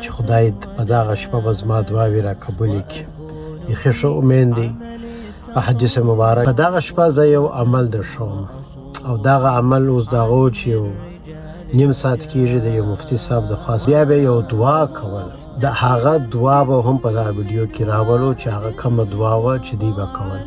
چې خدای په دغه شپه به زما دعاوې را قبولې کړي. بیخي ښه امید دی په حدیث مبارک. په دغه شپه زه یو عمل در ښوم او دغه عمل اوس د هغو چې یو نیم ساعت کېږي د یو مفتي صاحب د خوا بیا به یو دعا کول. د هغه دعا به هم په دا ویډیو کې راولو چې هغه کومه دعا وه چې دوی به کول.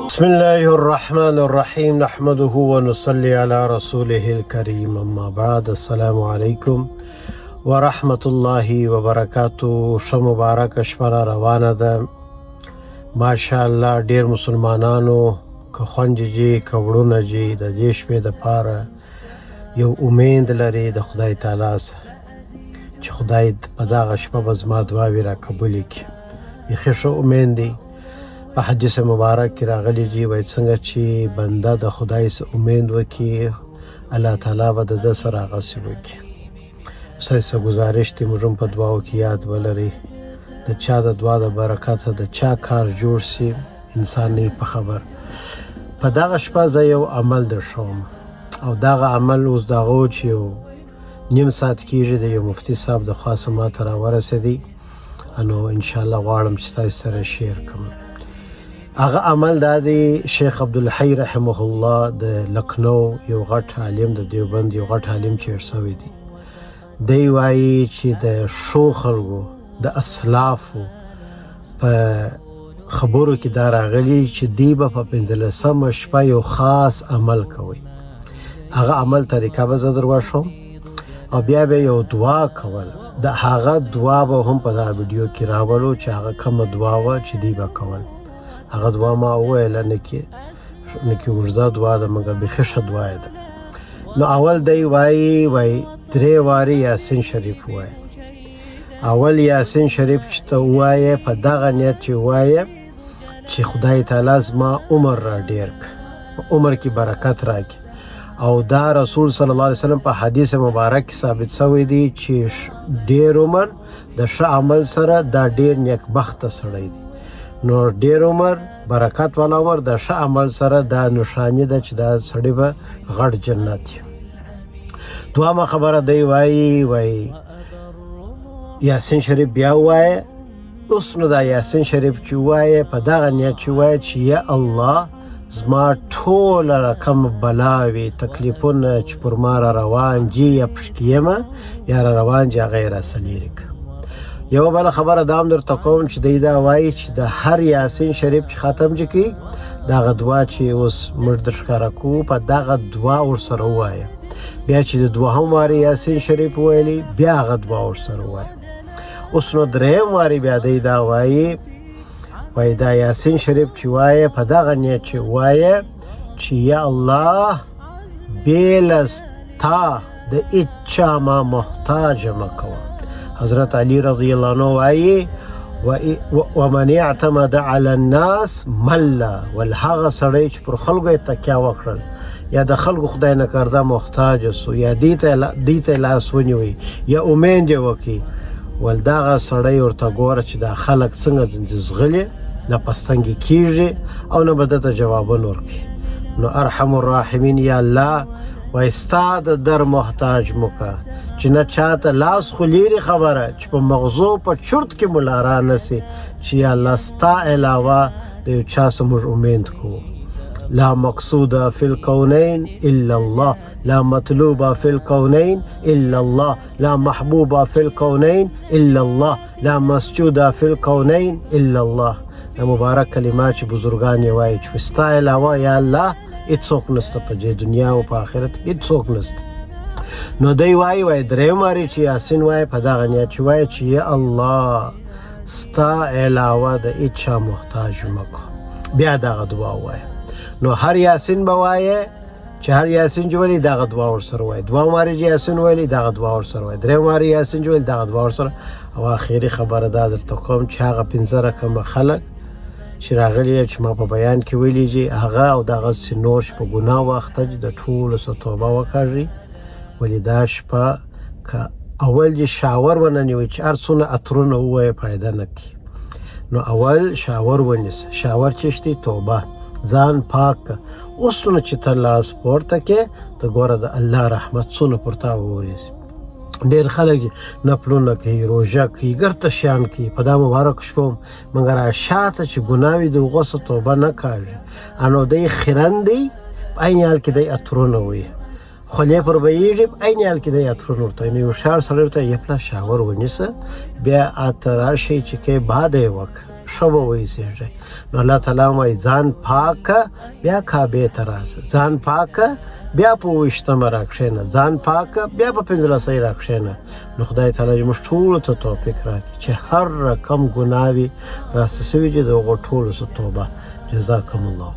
بسم الله الرحمن الرحیم نحمده ونصلي على رسوله الكریم اما بعد. السلام علیکم ورحمت الله وبرکاتو. ښه مبارکه شپه را روانه ده. ماشاءالله ډیر مسلمانانو که خویندې دي که وروڼه دي د دې شپې دپاره یو امید لري د خدای تعالی سره چې خدای په دغه شپه به زما دعاوې را قبولې کړي. بیخي ښه امید دی په حدیث مبارک کې راغلی دي وایي څنګه چې بنده د خدای سره امید وکړي الله تعالی به د ده سره هغسې وکړي. ستاسې څه ګزارش دی موږ هم په دعاو کې یاد ولرئ. د چا د دعا د برکته د چا کار جوړ سي انسان نه په خبر. په دغه شپه زه یو عمل در ښوم او دغه عمل اوس د هغو چې یو نیم ساعت کېږي د یو مفتي صاحب د خوا څخه ما ته راورسېدی نو انشاءالله غواړم چې ستاسې سره شیر کړم. هغه عمل دا دی شیخ عبدالحی رحمه الله د لکنو یو غټ عالم د دیوبند یو غټ عالم چیر سوی دی. دی وایي چې د ښو خلکو د اسلافو په خبرو کې دا راغلي چې دی به په 15مه شپه یو خاص عمل کوي. هغه عمل طریقه به زه در وښیم او بیا به یو دعا کول. د هغه دعا به هم په دا ویډیو کې راولو چې هغه کومه دعا وه چې دی به کول. هغه دعا ما وویله نه کې اوږده دعا ده مګر بیخي ښه دعا ده. نو اول دی وایي 3 وارې یاسین شریف ووایه. اول یاسین شریف چې ته ووایې په دغه نیت چې ووایې چې خدای تعالی زما عمر را ډېر کړه په عمر کې برکت راکړي. او دا رسول صلی الله علیه وسلم په حدیث مبارک کې ثابت شوی دی چې ډېر عمر د ښه عمل سره دا ډېر نیکبخته سړی دی. نو ډېر عمر برکت والا عمر د ښه عمل سره دا نښاني ده چې دا سړی به غټ جنت وي. دویمه خبره دی وایي یاسین شریف بیا ووایه. اوس نو دا یاسین شریف چې ووایه په دغه نیت چې ووایه چې یا الله زما ټوله رقم بلاوې تکلیفونه چې پر ما را روان دي یا پشکې یمه یا را روان دي هغه یې راسه لرې کړه. یوه بله خبره دا هم درته کوم چې دی دا وایي چې د هر یاسین شریف چې ختم چې کوي دغه دعا چې اوس موږ در ښکاره کوو په دغه دعا ورسره ووایه. بیا چې د دوهم وارې یاسین شریف وویلي بیا هغه دعا ورسره ووایه. اوس نو دریم وارې بیا دی دا وایي دا یاسین شریف چې وایه په دغه نیت چې وایه چې یا الله بې له ستا د هېچا ما محتاجه مه کوه. حضرت علی رضی الله عنه وایي ومن اعتمد على الناس مله. ول هغه سړی چې پر خلکو یې تکیه وکړل یا د خلکو خدای نکرده محتاج سو یا دې ته لاس ونیوي یا امید یې وکړي ول دغه سړی ورته ګوره چې دا خلک څنګه زغلي نه پستنګې کېږي او نه به دته جوابونه ورکړي. نو ارحم الراحمین یا الله وایي ستا د در محتاج مو که چې نه چاته لاس خو لیرې خبره چې په مغزو په چرت کې ملارا نه سي چې یا الله ستا علاوه د یو چا څه موږ امید کوو. لا مقصوده فی الکونین الا الله لا مطلوبه فی الکونین الا الله لا محبوبه فی الکونین الا الله لا مسجوده فی الکونین الا الله. د مبارک کلمات چې بزرګان یې وایي چې ستا علاوه یا الله هېڅوک نشته په دې دنیا او په آخرت هېڅوک نشته. نو دی وایي دریم وارې چې یاسین وایي په دغه نیت چې وایي چې یا الله ستا علاوه د هېچا محتاج مه کړه. بیا دغه دعا ووایه. نو هر یاسین به وایه چې هر یاسین چې ویلي دغه دعا ورسره وایي. دویم وارې چې یاسین ویلي دغه دعا ورسره وایي. دریم وارې یاسین چې ویلي دغه دعا ورسره. او آخري خبره دا درته کوم چې هغه 15 رقمه خلک چې راغلی چې ما په بیان کې ویلي چې هغه او دغسې نور چې په ګناه واخته دي د ټولو څه توبه وکړي. ولې دا شپه که اول دې شاور ونه نیوي چې هر څونه عطرونه ووایه فایده نه کوي. نو اول شاور ونیسه. شاور چشتي توبه، ځان پاک که. اوس نو چې ته لاس پورته کې ته ګوره د الله رحمت څونه پر تا وورېږي. ډېر خلک نفلونه کوي، روژه کوي، ګرته شیان کوي په دا مبارک شپو، مګر شاته چې ګناه وي د هغو څه توبه نه کاږي. انو دی خیرن دی، په عین حال کې دی عطرونه وي، خولې پر بهیږي، په عین حال کې دی عطرونه ورته وایي. نو یو هوښیار سړی ورته وایي پلار شاور ونیسه، بیا اته راشئ چې کې باد یې وکړه، ښه به وایسېږئ. نو الله تعالی وایي ځان پاک که بیا کعبې ته راسه، ځان پاک که بیا په 28مه راکښېنه، ځان پاک که بیا په 15 راکښېنه. نو خدای تعالی موږ ټولو ته توفیق راکړي چې هر رقم ګناه وي راسته سوي چې د هغو ټولو څه توبه. جزاکم الله.